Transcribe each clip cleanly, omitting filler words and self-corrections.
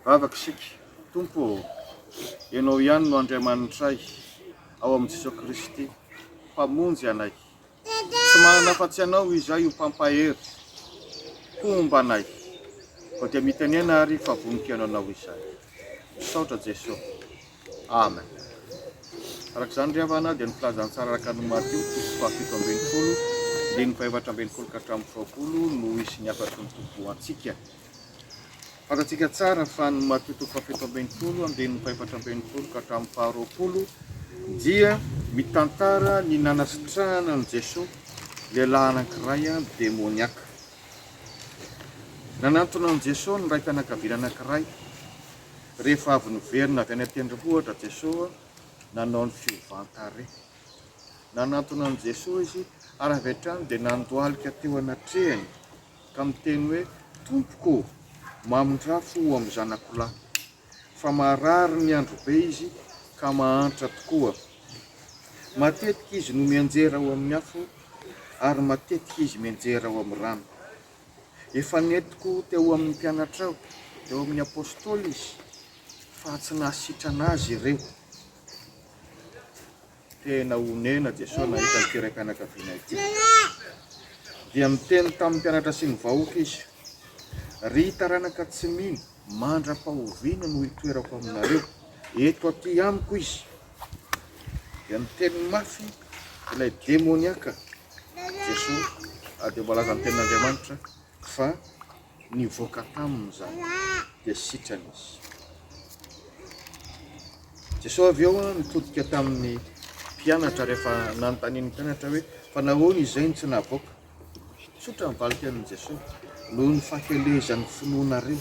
Vavaka isika Tompo, ianao ihany no Andriamanitray ao amin'i Jesosy Kristy, mpamonjy anay. Tsy manana afa-tsy anao izahay io mpampahery, fomba anay. Fa dia mitanena ary fa voninkaina anao izahay. Misaotra Jesosy. Amen. Arak'izany ry havana dia nifilazantsara araka ny Mateo 7:20, diny 7:20 ka hatramin'ny 20 no isy ny afatry ny tompo antsika. Fantatsika tsara fa ny Mateo 7:20, andiny 7:20 ka hatramin'ny 20 dia mitantara ny nanasitrahana ny Jesosy lehilahy anankiray demoniaka. Nanantona ny Jesosy ny ray mpianakaviana anankiray. Rehefa avy niverina avy any an-tendrombohitra Jesosy nanao ny fiovantare. Nanantona ny Jesosy izy ary avy hatrany dia nandohalika teo anatrehany ka miteny hoe, Tompoko, mamondrafo amin'ny zanako lahy, fa marary ny andro be izy ka mahantra tokoa. Matetika izy no mianjera ao amin'ny afo ary matetika izy mianjera ao amin'ny rano. Efa netiko teo amin'ny mpianatrao, teo amin'ny apôstôly izy, fa tsy nahasitrana azy ireo. Tena honena Jesosy nahita ny ray mpianakaviana ity. Dia miteny tamin'ny mpianatra sy ny vahoaka izy, ry taranaka tsy mino, mandra-pahoviana no hitoerako aminareo, eto aty amiko izy. Dia miteny mafy ilay demoniaka Jesosy, dia mbalaza ny tenin'Andriamanitra fa nivoaka taminy zany dia sitrany izy. Jesosy avy eo nitodika tamin'ny mpianatra rehefa nanontaniany mpianatra hoe, fa nahoana izay ny tsy nahavoaka? Sotra nivalika amin'i Jesosy, noho ny fahakelezan'ny finoanareo.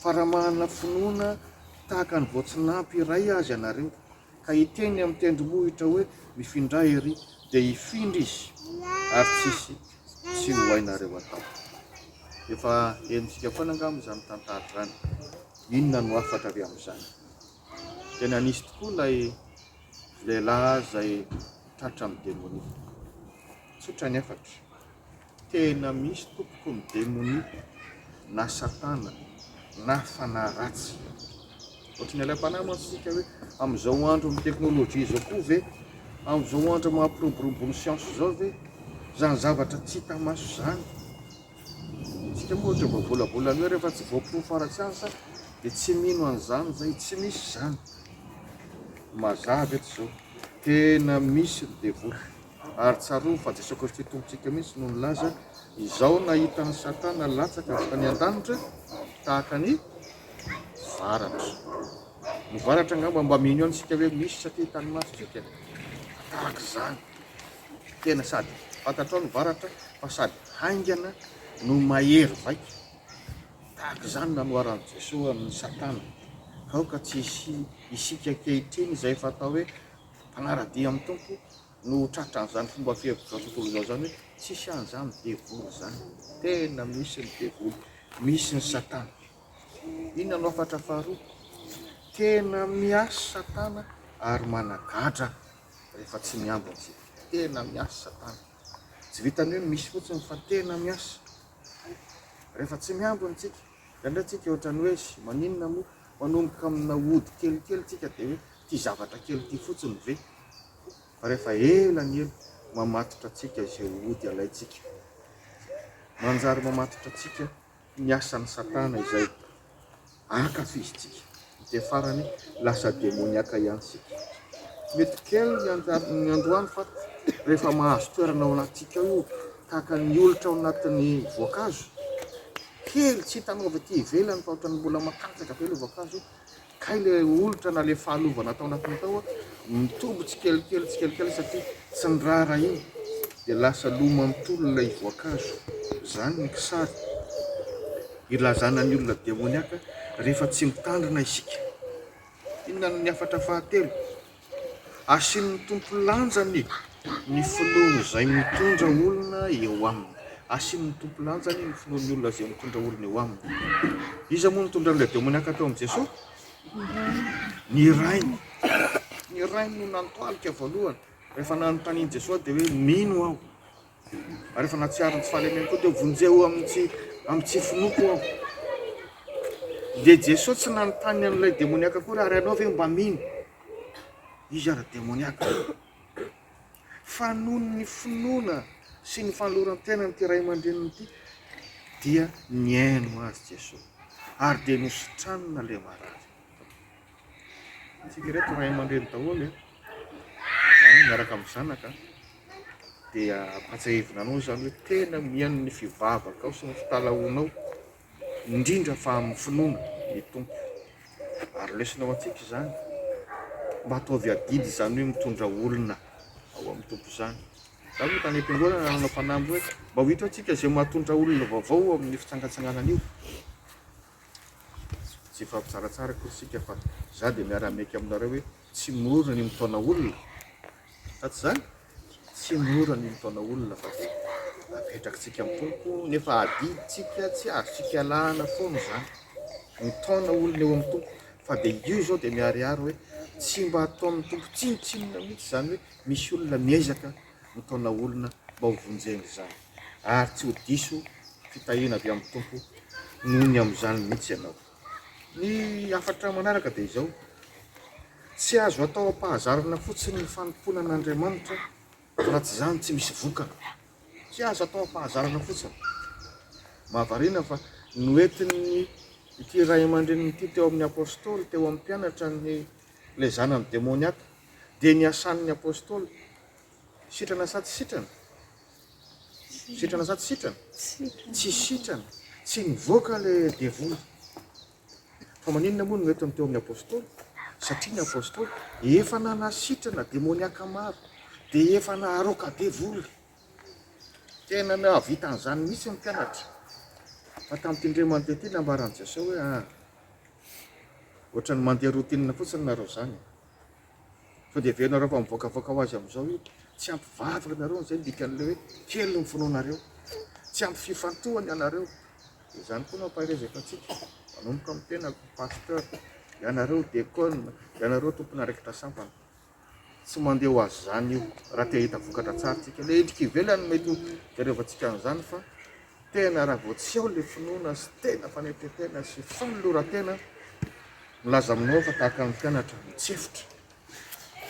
Fa raha manana finoana tahaka ny voatsinampy iray azy anareo, ka hiteny amin'ny tendrombohitra hoe mifindray ery, dia hifindra izy ary tsy ho hainareo atao. Efa henontsika foana angamba izany tantara izany. Inona no afatra avy amin'izany? Tena nisy tokoa ilay lehilahy izay tratra amin'ny demonia. Tsotra ny afatra. Tena misy tompoko ny demonia, na satana, na fanaratsy. Ohatrany alam-panama antsika hoe amin'izao andro amin'ny teknôlôjia izao koa ve, amin'izao andro mampiroborobo ny siansa izao ve, zany zavatra tsy hita maso zany. Tsika moa ohatra voavolavolana hoe rehefa tsy voapirofo ara-tsiansa dia tsy mino an'izany zay, tsy misy zany. Mazava eto izao, tena misy ny devoly. Ary tsarova fa Jesosy Kristy tompontsika mihitsy no nilaza, izao nahita ny satana latsaka avy tany an-danitra tahaka ny varatra. Ny varatra angamba mba mino antsika hoe misy satria tany masontsika. Tahaka izany. Tena sady fantatrao ny varatra fa sady haingana no mahery vaika. Tahaka izany nanoaran'i Jesosy amin'ny satana. Aoka tsy isika ankehitriny izay fatao hoe mpanaradia amin'ny tompo no tratra an'izany fomba fihevitra tontolo izao zany hoe tsisy an'izany devoly zany. Tena misy ny devoly, misy ny satana. Inona no afatra faharoa? Tena miasa satana ary managadra rehefa tsy miambina antsika. Tena miasa satana. Tsy vitany hoe misy fotsiny fa tena miasa. Rehefa tsy miambina antsika, indrindra antsika ohatrany hoe maninona moa, manomboka amina ody kelikely tsika dia hoe ty zavatra kely ty fotsiny ve? Fa rehefa ela ny elo, mamatotra antsika izay ody alaitsika. Manjary mamatotra antsika ny asan'ny satana izay ankafizitsika. Dia farany lasa demoniaka ihany sika. Mety kely ny androany fa rehefa mahazo toerana ao anatsika io, tahaka ny olitra ao anatin'ny voankazo, kely tsy hitanao avy aty ivelany fa ohatrany mbola matanjaka be ilay voankazo, ka ilay olitra na ilay fahalovana atao anatiny tao mitombo tsikelikely satria tsy nirara iny, dia lasa loma mitolo ilay voankazo. Zany ny kisary ilazana ny olona demoniaka rehefa tsy mitandrina isika. Inona ny afatra fahatelo? Asian'ny tompo lanjany ny finoana izay mitondra olona eo aminy. Asian'ny tompo lanjany ny finoan'ny olona izay mitondra olona eo aminy. Iza moa mitondra ilay demoniaka tao amin'i Jesosy? Ny rainy. Ny rainy no nantoalika voalohany. Rehefa nanontaniany Jesosy dia hoe mino aho. Rehefa natsiariny tsy fahalemeny koa dia vonjeo amin'ny tsy finoko aho. dia Jesosy tsy nanontany an'ilay demoniaka koa raha ianao ve mba mino izy ara-demoniaka fa noho ny finoana sy ny fanoloran-tena nyity ray aman-dreniny ity dia niaino azy Jesosy ary dia nosotranina le marazy. Tsika reto ray aman-dreny daholo miaraka amin'ny zanaka dia ampatsahivina anao zany hoe tena mihaino ny fivavaka ao sy ny fitalaonao indrindra fa amin'ny finoana ny tompo ary lesinao antsika zany mba ataovy adidy zany hoe mitondra olona ao amin'ny tompo zany. Za hoe tany am-piangonana nanao fanamby hoe mba ho hita antsika zay mahatondra olona vaovao amin'ny fitsangatsanganan'io. Tsy fampitsaratsara koa sika fa za dia miara-miaiky aminareo hoe tsy mora ny mitaona olona fa tsy zany tsy mora ny mitaona olona fa apetrakintsika amin'ny tompo nefa adiditsika tsy azontsika alahana foana zany mitaona olona eo amin'ny tompo fa dia io zao dia miariary hoe tsy mba atao amin'ny tompo tsinotsinona mihitsy zany hoe misy olona miezaka mitaona olona mba ho vonjeny zany ary tsy ho diso fitahina avy amin'ny tompo noho ny amin'izany mihitsy ianao. Ny afatra manaraka dia izao tsy azo atao ampahazarana fotsiny ny fanompoana an'Andriamanitra raha tsy zany tsy misy vokana. Tsy azo atao ampahazarana fotsiny. Mahavariana fa noentiny ity ray aman-dreniny ity teo amin'ny apôstôly teo amin'ny mpianatra le zanany demoniaka dia ny asan'ny apôstôly sitrana sa tsy sitrana? Sitrana sa tsy sitrana? Tsy sitrana, tsy nivoaka le devoly. Fa maninona moa no entiny teo amin'ny apôstôly? Satria ny apôstôly efa nanasitrana demoniaka maro dia efa naharoaka devoly. Tena nahavita an'izany mihitsy ny mpianatra. Fa tamin'ity ndray mandeha ity nambaran'i Jesosy hoe ohatrany mandeha rotinina fotsiny nareo zany. Fa dia aveo fa mivoakavoaka ho azy amin'izao hoe tsy ampivavaka nareo zay dikan'ilay hoe kely ny finoanareo, tsy ampy fifantohany ianareo. Dia zany koa nampaharezaka antsika manomboka amin'ny tenako pasteur, ianareo diakona, ianareo tompon'araikitra sampana. Tsy mandeha ho azy zany io raha te hita vokatra tsara tsika. Le endrika ivelany mety jerevantsika an'izany fa tena raha vao tsy ao le finoana sy tena fanetretena sy fanoloran-tena milaza aminao fa tahaka ny mpianatra mitsefitra.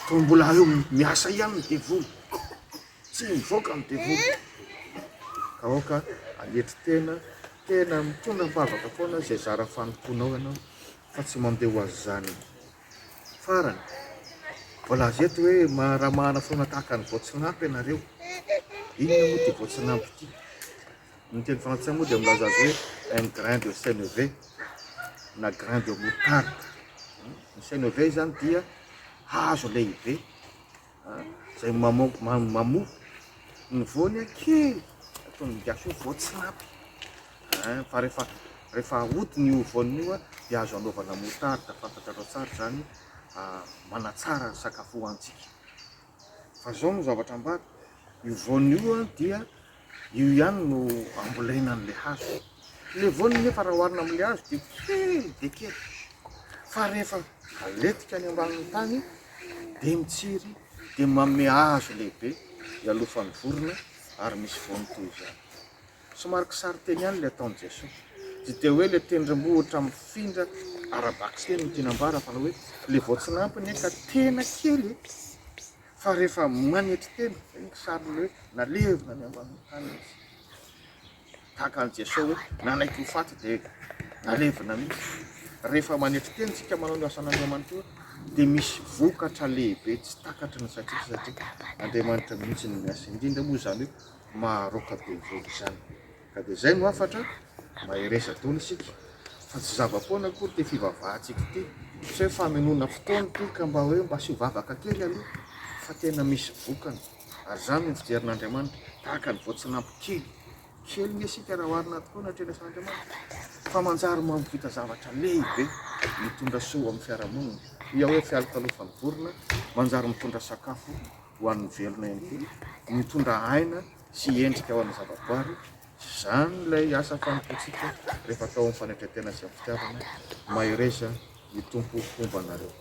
Fa mbola eo miasa ihany ny devoly, tsy mivoaka ny devoly. Ka aoka anetry tena mitondra mivavaka foana zay zara fanomponao ianao fa tsy mandeha ho azy zany. Farany voalaza eto hoe raha mahana foana tahaka ny voatsinampy ianareo. Inona moa ty voatsinampy ity? Ny teny frantsay moa dia milaza azy hoe un grain de sénévé na grain de moutarde. Ny sénévé zany dia hazo lehibe zay mamoa ny voany kely ataony migasy hoe voatsinampy. Fa rehefa ahodiny io voan'io dia azo anaovana moutarde. Fantatrareo tsara zany manatsara ny sakafo hoantsika. Fa zao no zavatra ambara, io voan'io dia io ihany no ambolena an'le hazo. Le voany nefa raha oharina amin'le hazo dia kely dia kely. Fa rehefa aletika any ambanin'ny tany dia mitsiry dia manome hazo lehibe ialofan'ny vorona ary misy voany toy izany. Somary kisary-teny ihany le ataon'i Jesosy. Tsy dia hoe le tendrombohitra mifindra arabaky teny ny tinambara fa hoe le voatsinampy nefa tena kely fa rehefa manetry teny ny kisary hoe nalevina ny ambanin'ny tany izy. Tahaka an'i Jesosy hoe nanaiky ho faty dia nalevina mihitsy. Rehefa manetry teny tsika manao ny asan'Andriamanitra dia misy vokatra lehibe tsy takatry ny saitsika satria Andriamanitra mihitsy ny miasa. Indrindra moa zany hoe maharoaka devoly zany. Ka dia zay no afatra maheresa daholo isika fa tsy zava-poana akory ty fivavahantsika ity. Tsy hoe famonoana fotoana ty ka mba sy ho vavaka kely aloha fa tena misy vokany. Ary zany ny fijerin'Andriamanitra tahaka ny voatsinampy kely ny isika raha oharina tokoa na trena san'Andriamanitra fa manjary mampita zavatra lehibe mitondra soa amin'ny fiarahamonina. Ia hoe fialokalofan'ny vorona manjary mitondra sakafo ho an'ny velona ihany koa, mitondra aina sy endrika ho an'ny zavaboary. Zany ilay asa fanompoantsika rehefa atao amin'ny fanetretena sy amin'ny fitiavana. Mahereza ny tompo fomba anareo.